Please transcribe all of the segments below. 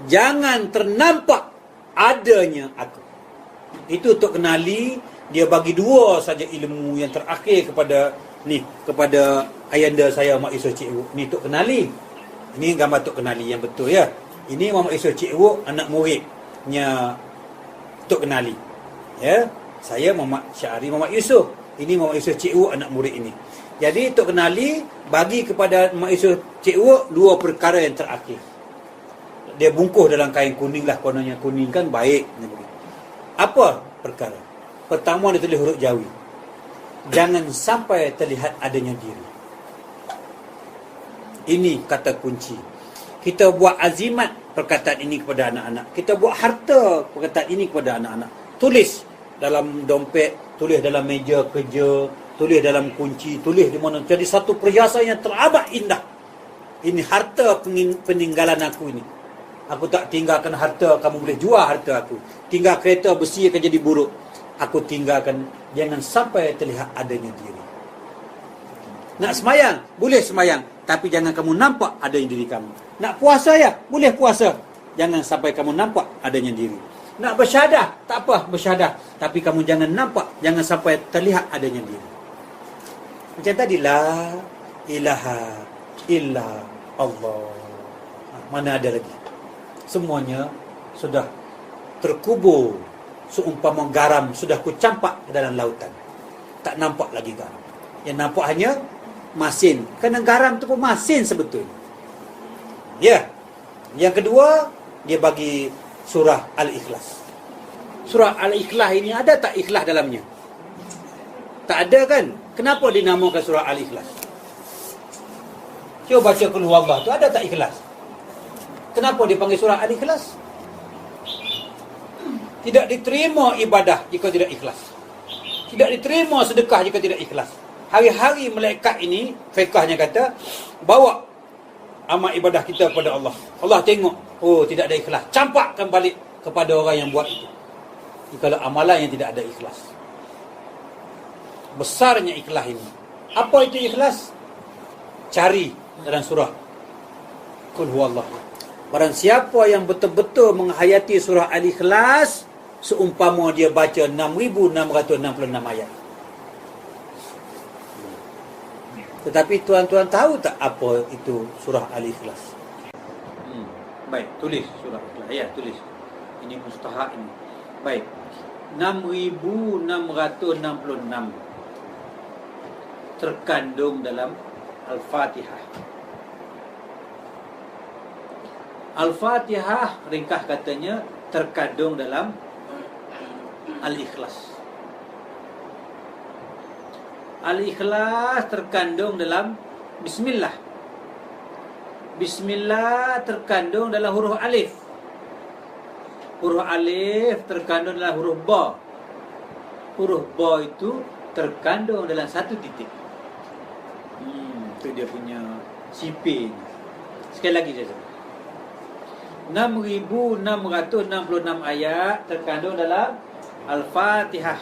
jangan ternampak adanya aku. Itu untuk kenali. Dia bagi dua saja ilmu yang terakhir kepada ayanda saya Mak Yusof Cik Wok. Ni untuk kenali. Ini gambar untuk kenali yang betul ya. Ini Muhammad Yusof Cik Wok, anak muridnya untuk kenali. Ya, saya Muhammad Syahri Muhammad Yusof. Ini Muhammad Yusof Cik Wok, anak murid ini. Jadi untuk kenali, bagi kepada Muhammad Yusof Cik Wok dua perkara yang terakhir. Dia bungkus dalam kain kuning lah, kononnya kuning kan baik. Apa perkara? Pertama dia tulis huruf Jawi. Jangan sampai terlihat adanya diri. Ini kata kunci. Kita buat azimat perkataan ini kepada anak-anak. Kita buat harta perkataan ini kepada anak-anak. Tulis dalam dompet, tulis dalam meja kerja, tulis dalam kunci, tulis di mana. Jadi satu perhiasan yang teramat indah. Ini harta peninggalan aku ini. Aku tak tinggalkan harta, kamu boleh jual harta aku. Tinggal kereta besi akan jadi buruk. Aku tinggalkan, jangan sampai terlihat adanya diri. Nak semayang, boleh semayang, tapi jangan kamu nampak adanya diri kamu. Nak puasa ya, boleh puasa, jangan sampai kamu nampak adanya diri. Nak bersyahadah, tak apa bersyahadah, tapi kamu jangan nampak, jangan sampai terlihat adanya diri. Macam tadi, la ilaha illa Allah. Mana ada lagi? Semuanya sudah terkubur seumpama garam sudah kucampak ke dalam lautan. Tak nampak lagi garam. Yang nampak hanya masin. Kerana garam tu pun masin sebetulnya. Ya. Yang kedua, dia bagi surah Al-Ikhlas. Surah Al-Ikhlas ini ada tak ikhlas dalamnya? Tak ada kan? Kenapa dinamakan surah Al-Ikhlas? Cuba baca Qul Huwallah tu, ada tak ikhlas? Kenapa dipanggil surah Al-Ikhlas? Tidak diterima ibadah jika tidak ikhlas. Tidak diterima sedekah jika tidak ikhlas. Hari-hari malaikat ini, fiqahnya kata, bawa amal ibadah kita kepada Allah. Allah tengok, oh tidak ada ikhlas. Campakkan balik kepada orang yang buat itu. Kalau amalan yang tidak ada ikhlas. Besarnya ikhlas ini. Apa itu ikhlas? Cari dalam surah Qul Huwallah. Barang siapa yang betul-betul menghayati surah Al-Ikhlas, seumpama dia baca 6,666 ayat. Tetapi tuan-tuan tahu tak apa itu surah Al-Ikhlas? Baik, tulis surah Al-Ikhlas. Ya, tulis. Ini mustahak ini. Baik. 6,666 terkandung dalam Al-Fatihah. Al-Fatihah, ringkas katanya, terkandung dalam Al-Ikhlas. Al-Ikhlas terkandung dalam Bismillah. Bismillah terkandung dalam huruf alif. Huruf alif terkandung dalam huruf ba. Huruf ba itu terkandung dalam satu titik. Itu dia punya sipin. Sekali lagi saya sebut. 6,666 ayat terkandung dalam Al-Fatihah.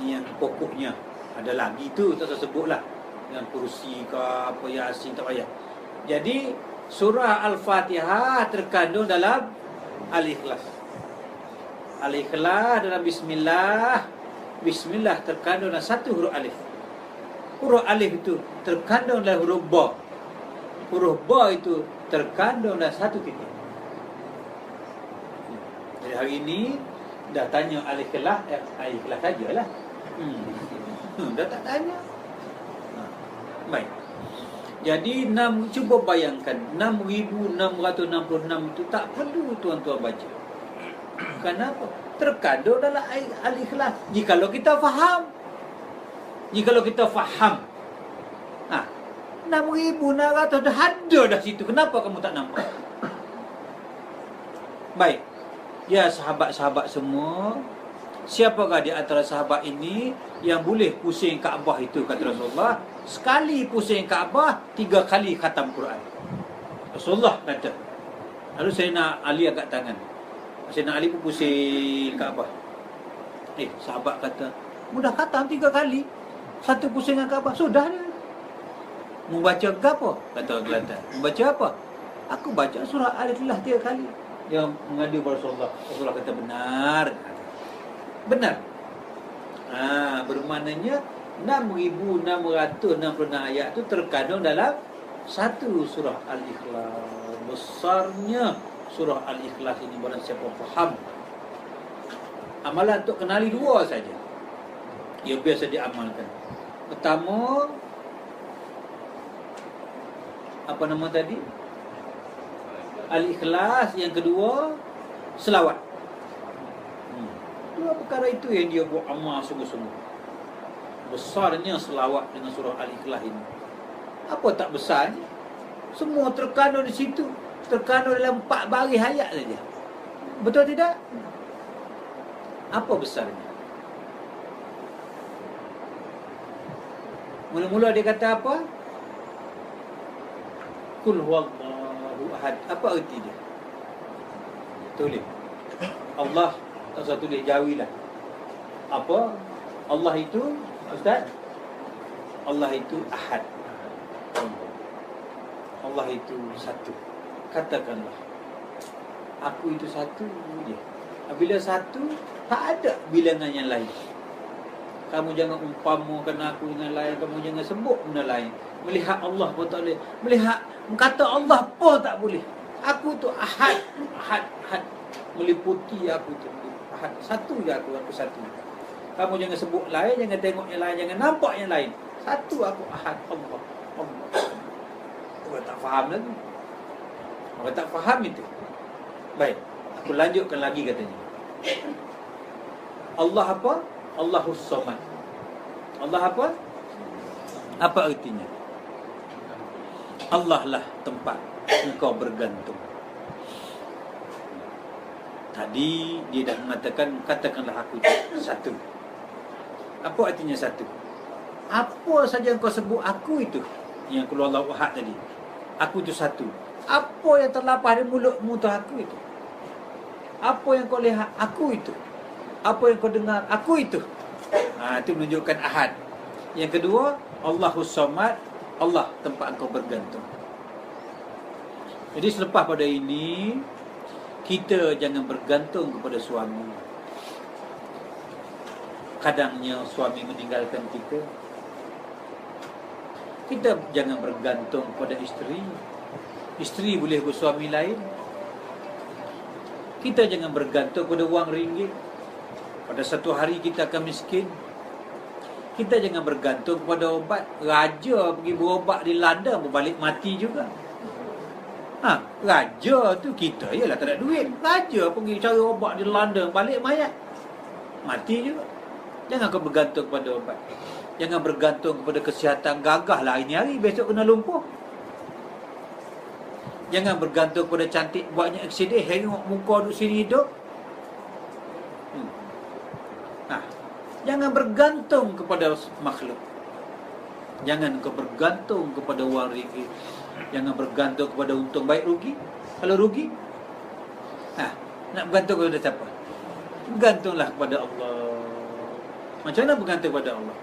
Ini yang pokoknya. Ada lagi tu, tak saya sebutlah. Dengan kursi ke apa, Yasin, tak payah. Jadi surah Al-Fatihah terkandung dalam Al-Ikhlas. Al-Ikhlas dalam Bismillah. Bismillah terkandung dalam satu huruf alif. Huruf alif itu terkandung dalam huruf ba. Huruf ba itu terkandung dalam satu titik. Jadi hari ini dah tanya Al-Ikhlas, Al-Ikhlas sajalah. Dah tak tanya. Baik. Jadi cuba bayangkan 6,666 itu tak perlu tuan-tuan baca. Kenapa? Terkandung dalam Al-Ikhlas. Jikalau kita faham. 6,600 dah ada dah situ. Kenapa kamu tak nampak? Baik. Ya sahabat-sahabat semua, siapakah di antara sahabat ini yang boleh pusing Kaabah itu, kata Rasulullah? Sekali pusing Kaabah, 3 kali khatam Quran. Rasulullah kata. Lalu Sayyidina Ali angkat tangan. Sayyidina Ali pun pusing Kaabah. Sahabat kata, mudah khatam 3 kali. Satu pusingan Kaabah, sudah ni. Mau baca ke apa? Kata Kelantan. Mau baca apa? Aku baca surah Al-Ikhlas 3 kali. Dia mengadu kepada Rasulullah. Rasulullah kata benar. Benar. Bermaknanya 6,666 ayat tu terkandung dalam satu surah Al-Ikhlas. Besarnya surah Al-Ikhlas ini, barang siapa faham. Amalan untuk kenali 2 saja yang biasa diamalkan. Pertama, apa nama tadi? Al-Ikhlas. Yang kedua, selawat. Dua perkara itu yang dia buat amal sungguh-sungguh. Besarnya selawat dengan surah Al-Ikhlas ini. Apa tak besarnya? Semua terkandung di situ. Terkandung dalam 4 baris ayat saja. Betul tidak? Apa besarnya? Mula-mula dia kata apa? Qul huwallahu ahad. Apa erti dia? Tulis. Allah, tak usah tulis Jawi lah. Apa? Allah itu, Ustaz? Allah itu ahad. Allah itu satu. Katakanlah, aku itu satu dia. Bila satu, tak ada bilangan yang lain. Kamu jangan umpamakan aku dengan lain. Kamu jangan sebut benda lain. Melihat Allah pun tak boleh. Melihat, kata Allah pun tak boleh. Aku tu ahad. Ahad, ahad. Meliputi aku tu ahad. Satu je aku satu. Kamu jangan sebut lain. Jangan tengok yang lain. Jangan nampak yang lain. Satu aku ahad. Allah. Allah. Orang tak faham lagi. Orang tak faham itu. Baik, aku lanjutkan lagi katanya. Allah apa? Allahus Samad. Allah apa? Apa artinya? Allah lah tempat engkau bergantung. Tadi dia dah mengatakan, katakanlah aku satu. Apa artinya satu? Apa saja engkau sebut aku itu, yang keluar Allah Ahad tadi, aku itu satu. Apa yang terlapar di mulutmu tu aku itu? Apa yang kau lihat aku itu? Apa yang kau dengar aku itu? Itu menunjukkan ahad. Yang kedua, Allahus Samad. Allah tempat engkau bergantung. Jadi selepas pada ini, kita jangan bergantung kepada suami. Kadangnya suami meninggalkan kita. Kita jangan bergantung pada isteri. Isteri boleh bersuami lain. Kita jangan bergantung pada wang ringgit. Pada satu hari kita akan miskin. Kita jangan bergantung kepada obat. Raja pergi berobat di London, berbalik mati juga. Raja tu kita ialah tak ada duit. Raja pergi cari obat di London, balik mayat, mati juga. Jangan kau bergantung kepada obat. Jangan bergantung kepada kesihatan. Gagah lah hari-hari, besok kena lumpuh. Jangan bergantung kepada cantik, buatnya aksiden, hengok muka duduk sini hidup. Jangan bergantung kepada makhluk. Jangan kau bergantung kepada wang ringgit. Jangan bergantung kepada untung baik rugi. Kalau rugi, nak bergantung kepada siapa? Bergantunglah kepada Allah. Macam mana bergantung kepada Allah?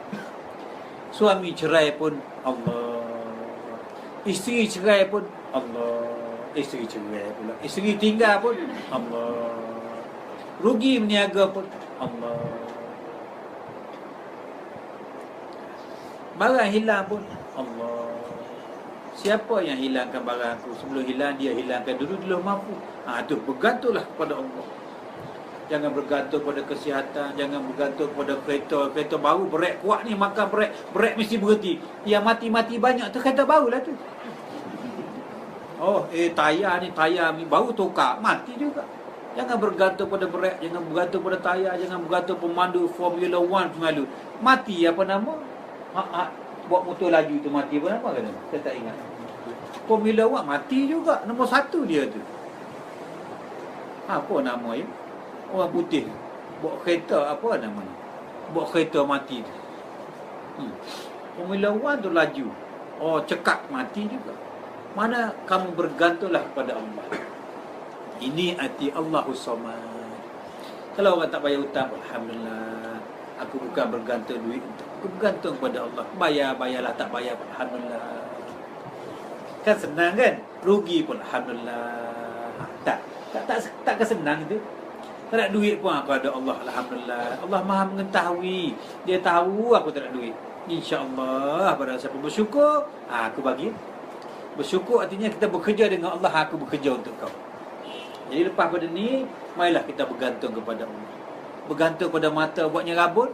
Suami cerai pun Allah. Isteri cerai pun Allah. Isteri cerai pula. Isteri tinggal pun Allah. Rugi berniaga pun Allah. Barang hilang pun Allah. Siapa yang hilangkan barang aku? Sebelum hilang, dia hilangkan dulu, dia mampu. Tu bergantunglah kepada Allah. Jangan bergantung pada kesihatan. Jangan bergantung pada kereta. Kereta baru, brek kuat ni, makan brek mesti berhenti. Yang mati-mati banyak tu kereta baru lah tu. Tayar ni baru tukar, mati juga. Jangan bergantung pada brek. Jangan bergantung pada tayar. Jangan bergantung pemandu Formula 1 pengalu. Mati apa nama? Buat motor laju tu mati apa nama kan? Saya tak ingat. Formula 1 mati juga. Nombor 1 dia tu. Apa nama ya? Orang putih. Bawa kereta apa namanya? Bawa kereta mati tu. Formula 1 tu laju. Cekak mati juga. Mana kamu bergantunglah kepada Allah. Ini arti Allahus Samad. Kalau orang tak bayar hutang, alhamdulillah. Aku bukan bergantung duit. Aku bergantung kepada Allah. Bayarlah, tak bayar, alhamdulillah. Kan senang kan? Rugi pun Alhamdulillah. Takkan senang itu. Tak ada duit pun aku ada Allah, Alhamdulillah. Allah Maha mengetahui. Dia tahu aku tak ada duit. InsyaAllah pada siapa bersyukur, aku bagi. Bersyukur artinya kita bekerja dengan Allah, aku bekerja untuk kau. Jadi lepas pada ni, marilah kita bergantung kepada Allah. Bergantung pada mata, buatnya rabun.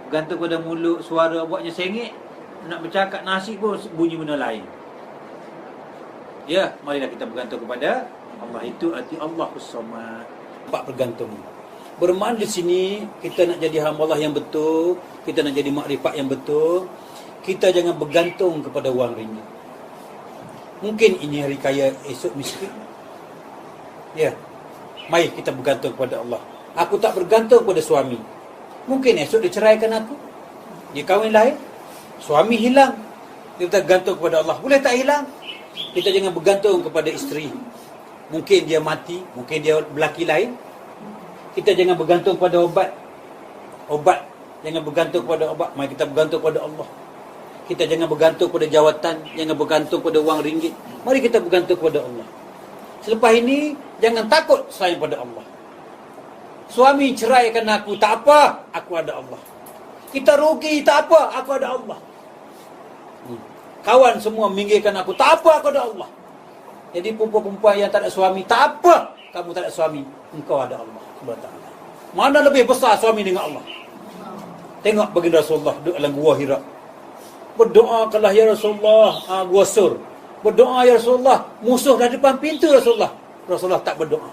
Bergantung pada mulut, suara, buatnya sengit. Nak bercakap nasi pun bunyi benda lain. Ya, marilah kita bergantung kepada Allah. Itu arti Allahus Samad. Nampak bergantung. Bermakna di sini kita nak jadi hamba Allah yang betul, kita nak jadi makrifat yang betul, kita jangan bergantung kepada wang ringgit. Mungkin ini hari kaya, esok miskin. Ya. Mari kita bergantung kepada Allah. Aku tak bergantung pada suami. Mungkin esok dia ceraikan aku. Dia kahwin lain. Suami hilang. Kita bergantung kepada Allah. Boleh tak hilang? Kita jangan bergantung kepada isteri. Mungkin dia mati, mungkin dia berlaki lain. Kita jangan bergantung pada obat. Obat, jangan bergantung kepada obat. Mari kita bergantung kepada Allah. Kita jangan bergantung pada jawatan, jangan bergantung pada wang ringgit. Mari kita bergantung kepada Allah. Selepas ini, jangan takut selain pada Allah. Suami ceraikan aku, tak apa, aku ada Allah. Kita rugi, tak apa, aku ada Allah. Kawan semua minggirkan aku, tak apa, aku ada Allah. Jadi perempuan-perempuan yang tak ada suami, tak apa, kamu tak ada suami, engkau ada Allah SWT. Mana lebih besar suami dengan Allah? Tengok baginda Rasulullah duduk dalam gua Hira. Berdoakanlah ya Rasulullah, gua Sur. Berdoa ya Rasulullah, musuh dah depan pintu Rasulullah. Rasulullah tak berdoa.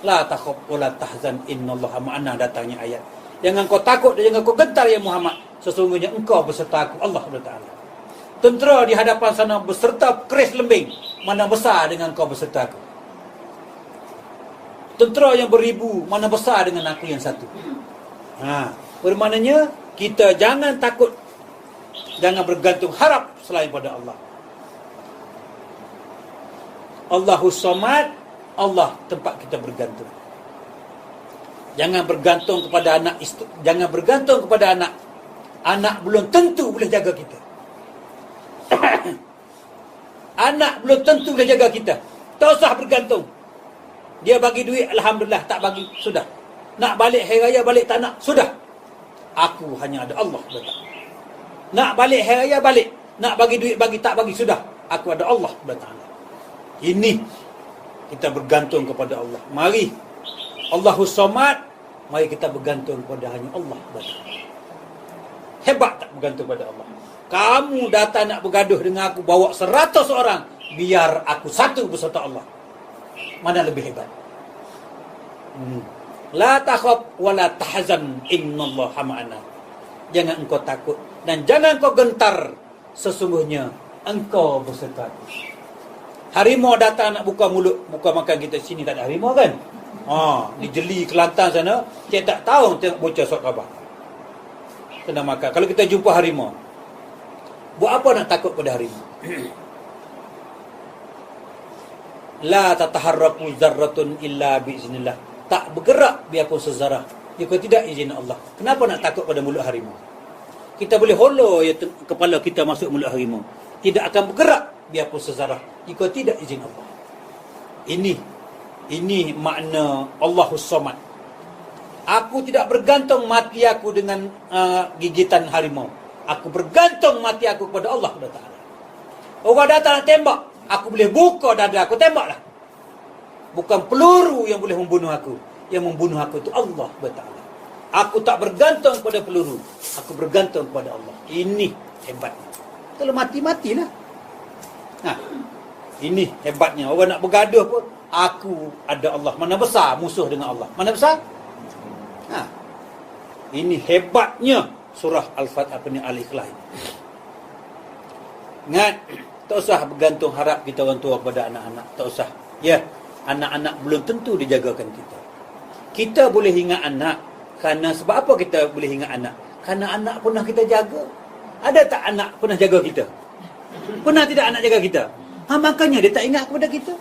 La takhaf wa la tahzan, innallaha ma'ana, datangnya ayat. Jangan kau takut dan jangan kau gentar ya Muhammad. Sesungguhnya engkau beserta aku, Allah SWT. Tentera di hadapan sana beserta keris lembing, mana besar dengan kau beserta aku. Tentera yang beribu, mana besar dengan aku yang satu. Bermaknanya kita jangan takut, jangan bergantung harap selain pada Allah. Allahus Samad, Allah tempat kita bergantung. Jangan bergantung kepada anak, jangan bergantung kepada anak. Anak belum tentu boleh jaga kita. Anak belum tentu boleh jaga kita. Tak usah bergantung. Dia bagi duit, Alhamdulillah. Tak bagi, sudah. Nak balik hari raya, balik tak nak, sudah. Aku hanya ada Allah. Betul. Nak balik hari raya, balik. Nak bagi duit, bagi tak bagi, sudah. Aku ada Allah. Betul. Ini kita bergantung kepada Allah. Mari Allahus Samad, mari kita bergantung kepada hanya Allah. Betul. Hebat tak bergantung kepada Allah? Kamu datang nak bergaduh dengan aku, bawa 100 orang, biar aku satu beserta Allah. Mana lebih hebat? La takhaf wa la tahzan, innallaha ma'ana. Jangan engkau takut dan jangan kau gentar, sesungguhnya engkau beserta aku. Harimau datang nak buka mulut, buka makan kita. Sini tak ada harimau kan? Di Jeli, Kelantan sana, saya tak tahu tengok bocah surat khabar. Kena makan. Kalau kita jumpa harimau, buat apa nak takut pada harimau? La tataharraku zarratun illa biiznillah. Tak bergerak biarpun sezarah, jika tidak izin Allah. Kenapa nak takut pada mulut harimau? Kita boleh holo ya kepala kita masuk mulut harimau. Tidak akan bergerak biarpun sezarah, jika tidak izin Allah. Ini makna Allahus Samad. Aku tidak bergantung mati aku dengan gigitan harimau. Aku bergantung mati aku kepada Allah SWT. Orang datang nak tembak, aku boleh buka dada aku, tembaklah. Bukan peluru yang boleh membunuh aku. Yang membunuh aku itu Allah SWT. Aku tak bergantung kepada peluru. Aku bergantung kepada Allah. Ini hebatnya. Kalau mati-matilah. Ini hebatnya. Orang nak bergaduh pun, aku ada Allah. Mana besar musuh dengan Allah? Mana besar? Ini hebatnya surah Al-Ikhlas. Ingat, tak usah bergantung harap kita orang tua kepada anak-anak. Tak usah. Ya, anak-anak belum tentu dijagakan kita. Kita boleh ingat anak. Kerana sebab apa kita boleh ingat anak? Kerana anak pernah kita jaga. Ada tak anak pernah jaga kita? Pernah tidak anak jaga kita? Makanya dia tak ingat kepada kita.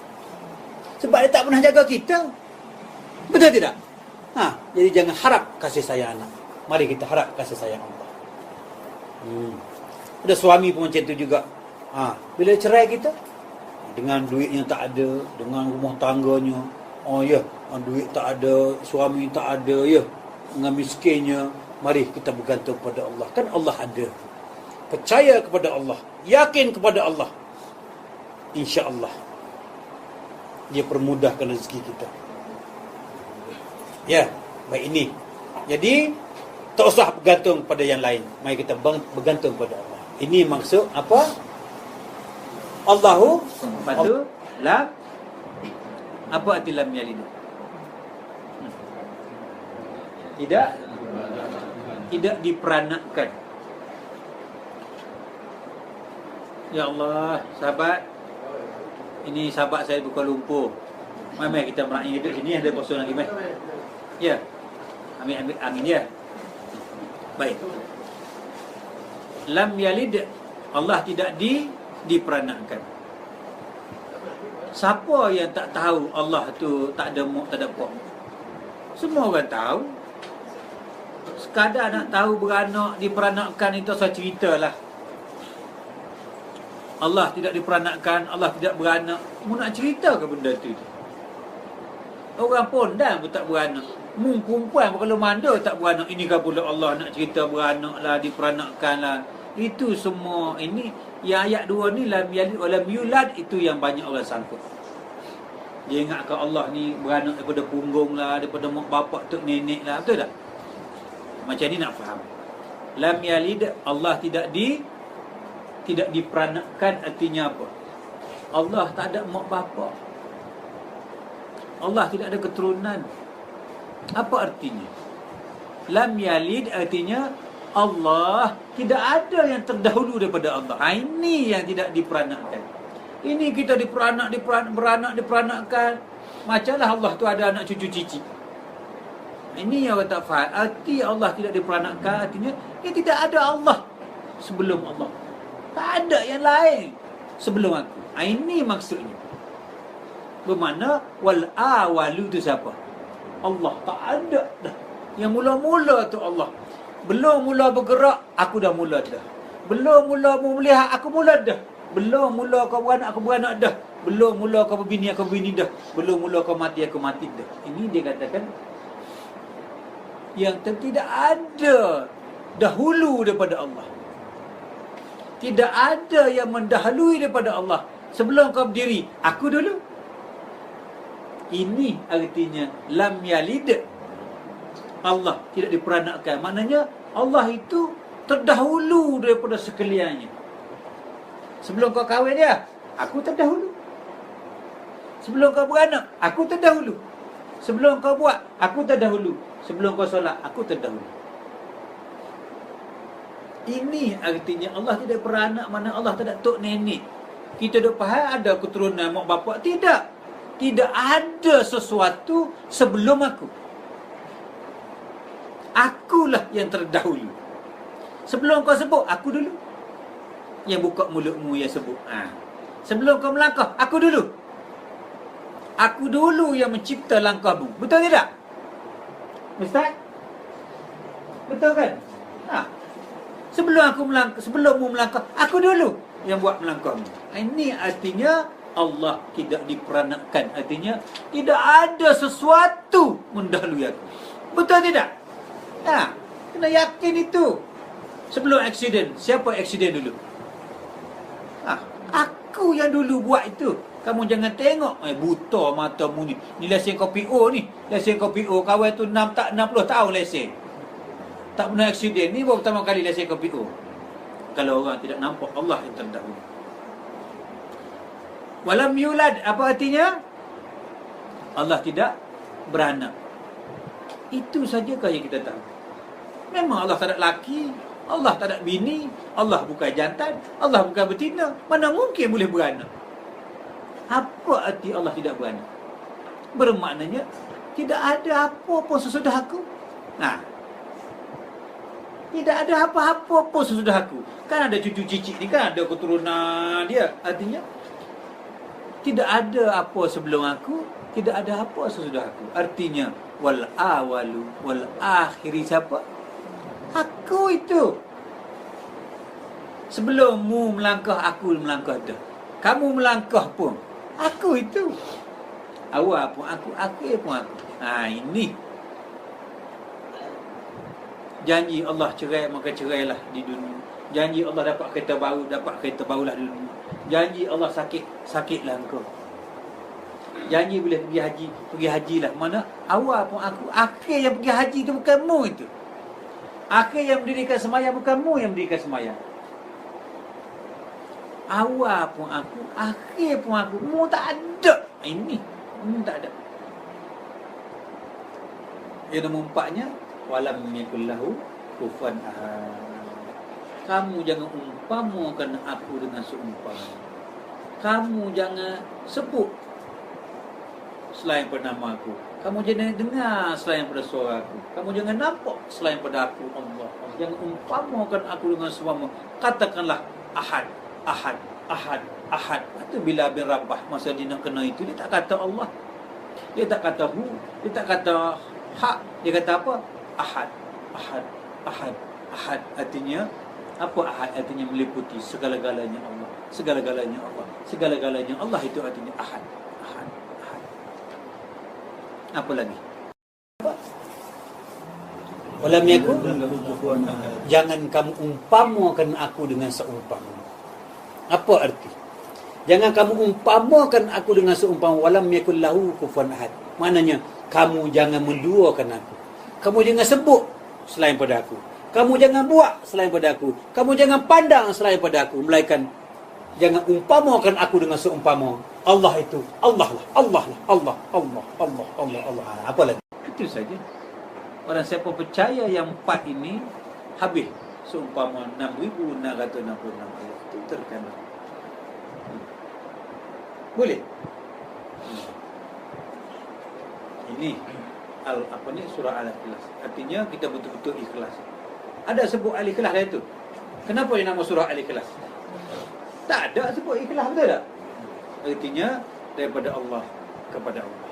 Sebab dia tak pernah jaga kita. Betul tidak? Jadi jangan harap kasih sayang anak. Mari kita harap kasih sayang Allah. Ada suami pun macam tu juga. Bila cerai kita, dengan duitnya tak ada, dengan rumah tangganya, duit tak ada, suami tak ada, dengan miskinnya, mari kita bergantung kepada Allah. Kan Allah ada. Percaya kepada Allah, yakin kepada Allah. Insya-Allah Dia permudahkan rezeki kita. Ya, baik ini. Jadi tak usah bergantung pada yang lain. Mari kita bergantung pada Allah. Ini maksud apa? Allahu Patu lam. Apa arti lam yalid? Tidak diperanakkan. Ya Allah, sahabat. Ini sahabat saya di Kuala Lumpur. Mari kita meraih hidup sini, ada kosong lagi mai. Ya. Ambil angin ya. Baik. Lam yalid, Allah tidak diperanakkan. Siapa yang tak tahu Allah tu tak ada mak, tak ada pak? Semua orang tahu. Sekadar nak tahu beranak, diperanakkan itu asal ceritalah. Allah tidak diperanakkan, Allah tidak beranak. Mu nak cerita ke benda tu? Orang pondan pun tak beranak. Mu perempuan pun kalau manda tak beranak. Ini kan pula Allah nak cerita beranak lah, diperanakkan lah. Itu semua ini yang ayat 2 ni lam yalid wa lam yulad, itu yang banyak orang sangkut. Dia ingatkan Allah ni beranak daripada punggung lah, daripada mak bapak tok nenek lah, betul tak? Macam ni nak faham. Lam yalid, Allah tidak diperanakkan, artinya apa? Allah tak ada mak bapak. Allah tidak ada keturunan. Apa artinya? Lam yalid artinya Allah tidak ada yang terdahulu daripada Allah. Ini yang tidak diperanakkan. Ini kita diperanakkan. Macamlah Allah tu ada anak cucu cicit. Ini yang orang tak faham. Arti Allah tidak diperanakkan artinya dia tidak ada Allah sebelum Allah. Tak ada yang lain sebelum aku. Ini maksudnya. Bermakna wal awalu tu siapa? Allah. Tak ada dah. Yang mula-mula tu Allah. Belum mula bergerak, aku dah mula dah. Belum mula melihat, aku mula dah. Belum mula kau beranak dah. Belum mula kau berbini, aku berbini dah. Belum mula kau mati, aku mati dah. Ini dia katakan yang tidak ada dahulu daripada Allah. Tidak ada yang mendahului daripada Allah. Sebelum kau berdiri, aku dulu. Ini artinya lam yalid. Allah tidak diperanakkan. Maknanya Allah itu terdahulu daripada sekaliannya. Sebelum kau kahwin dia, aku terdahulu. Sebelum kau beranak, aku terdahulu. Sebelum kau buat, aku terdahulu. Sebelum kau solat, aku terdahulu. Ini artinya Allah tidak beranak, mana Allah tak ada tok nenek. Kita dah faham ada keturunan mak bapak. Tidak. Tidak ada sesuatu sebelum aku. Akulah yang terdahulu. Sebelum kau sebut, aku dulu. Yang buka mulutmu yang sebut. Sebelum kau melangkah, aku dulu. Aku dulu yang mencipta langkahmu. Betul tidak? Ustaz? Betul kan? Sebelummu melangkah, aku dulu yang buat melangkahmu. Ini artinya Allah tidak diperanakkan. Artinya tidak ada sesuatu mendahului aku. Betul tidak? Kena yakin itu. Sebelum aksiden, siapa aksiden dulu? Aku yang dulu buat itu. Kamu jangan tengok buta matamu ni. Ni lesen kau PO ni. Lesen kau PO kawan tu 60 tahun lesen. Tak pernah aksiden. Ni baru pertama kali lesen kau PO. Kalau orang tidak nampak Allah yang terdahulu. Walam yulad, apa artinya? Allah tidak beranak. Itu sajakah yang kita tahu? Memang Allah tak ada laki, Allah tak ada bini, Allah bukan jantan, Allah bukan betina. Mana mungkin boleh beranak? Apa arti Allah tidak beranak? Bermaknanya tidak ada apa-apa sesudah aku. Tidak ada apa-apa pun sesudah aku. Kan ada cucu cicit ni, kan ada keturunan dia. Artinya tidak ada apa sebelum aku, tidak ada apa sesudah aku. Artinya wal awalu wal akhiri siapa? Aku itu. Sebelum mu melangkah, aku melangkah dah. Kamu melangkah pun, aku itu. Awal pun aku, akhir pun aku. Ini janji Allah cerai, maka cerailah di dunia. Janji Allah dapat kereta barulah di dunia. Janji Allah sakit, sakitlah engkau. Janji boleh pergi hajilah. Mana awal pun aku, akhir yang pergi haji itu bukan mu itu. Akhir yang mendirikan sembahyang bukan mu yang mendirikan sembahyang. Awal pun aku, akhir pun aku. Mu tak ada. Ini mu tak ada. Yang nombor 4-nya, walam yakul lahu kufuwan ahad. Kamu jangan umpamakan aku dengan seumpama. Kamu jangan sebut selain pada nama aku. Kamu jangan dengar selain pada suara aku. Kamu jangan nampak selain pada aku, Allah. Jangan umpamakan aku dengan seumpama. Katakanlah ahad, ahad, ahad, ahad. Itu bila bin Rabah masa dia nak kena itu, dia tak kata Allah. Dia tak kata hu, dia tak kata hak. Dia kata apa? Ahad, ahad, ahad, ahad. Artinya apa ahad? Artinya meliputi segala-galanya Allah. Segala-galanya Allah. Segala-galanya Allah itu artinya ahad, ahad, ahad. Apa lagi? Walam yakun, jangan kamu umpamakan aku dengan seumpama. Apa arti? Jangan kamu umpamakan aku dengan seumpama. Walam yakul lahu kufuwan ahad. Maknanya kamu jangan menduakan aku. Kamu jangan sebut selain pada aku. Kamu jangan buat selain pada aku. Kamu jangan pandang selain pada aku. Melainkan jangan umpamakan aku dengan seumpama. Allah itu Allah lah, Allah lah, Allah, Allah, Allah, Allah, Allah. Apa lagi? Itu saja. Orang siapa percaya yang 4 ini, habis seumpama 6,666 ayat itu terkandung. Boleh? Ini surah Al-Ikhlas. Artinya kita betul-betul ikhlas. Ada sebut Al-Ikhlas dah itu. Kenapa dia nama surah Al-Ikhlas? Tak ada sebut ikhlas, betul tak? Artinya daripada Allah kepada Allah.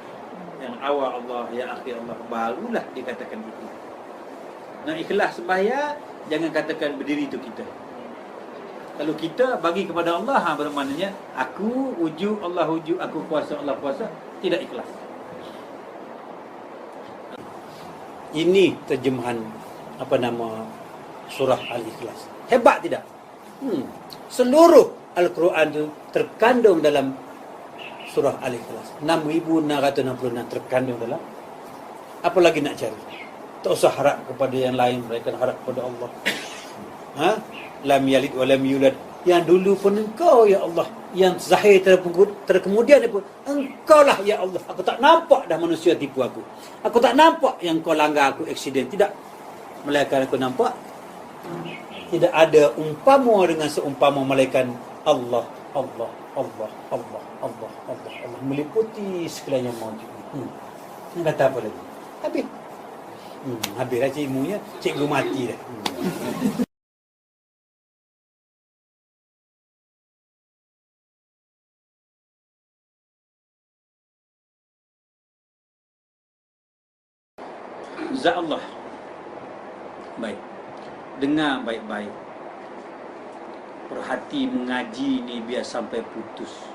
Yang awal Allah, yang akhir Allah, barulah dikatakan itu. Nah, ikhlas sembahyang, jangan katakan berdiri itu kita. Kalau kita bagi kepada Allah, bermaknanya aku wujud, Allah wujud, aku kuasa, Allah kuasa, tidak ikhlas. Ini terjemahan surah Al-Ikhlas. Hebat tidak? Seluruh Al-Quran itu terkandung dalam surah Al-Ikhlas. 6,666 terkandung dalam. Apa lagi nak cari? Tak usah harap kepada yang lain, mereka harap kepada Allah. Lam yalid wa lam yulad. Yang dulu pun engkau ya Allah. Yang zahir terkemudian pun engkau lah ya Allah. Aku tak nampak dah manusia tipu aku. Aku tak nampak yang kau langgar aku aksiden. Tidak. Melainkan aku nampak tidak ada umpama dengan seumpama malaikat Allah, Allah, Allah, Allah, Allah, Allah, Allah meliputi sekelanya maujud. Nak kata apa lagi? Habis. Habislah ilmunya, cikgu mati dah. Zat Allah. Baik. Dengar baik-baik. Perhati mengaji ni biar sampai putus.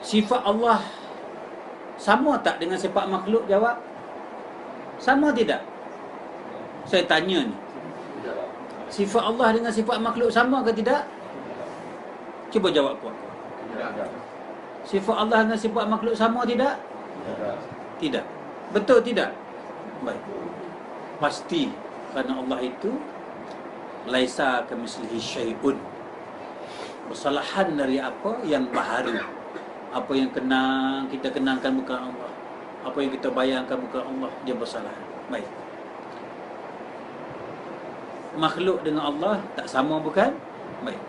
Sifat Allah sama tak dengan sifat makhluk? Jawab. Sama tidak? Saya tanya ni. Sifat Allah dengan sifat makhluk sama ke tidak? Cuba jawab puan. Sifat Allah dengan sifat makhluk sama tidak? Tidak. Betul tidak? Baik. Pasti kerana Allah itu laisa kamitslihi syai'un. Bersalahan dari apa yang baharu. Apa yang kita kenangkan bukan Allah. Apa yang kita bayangkan bukan Allah, dia bersalahan. Baik. Makhluk dengan Allah tak sama bukan? Baik.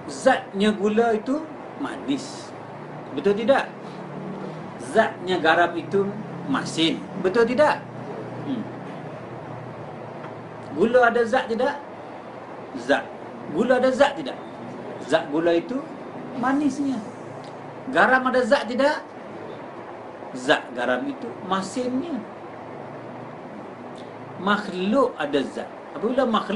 Zatnya gula itu manis. Betul tidak? Zatnya garam itu masin. Betul tidak? Gula ada zat tidak? Zat. Gula ada zat tidak? Zat gula itu manisnya. Garam ada zat tidak? Zat garam itu masinnya. makhluk ada zat. Apabila makhluk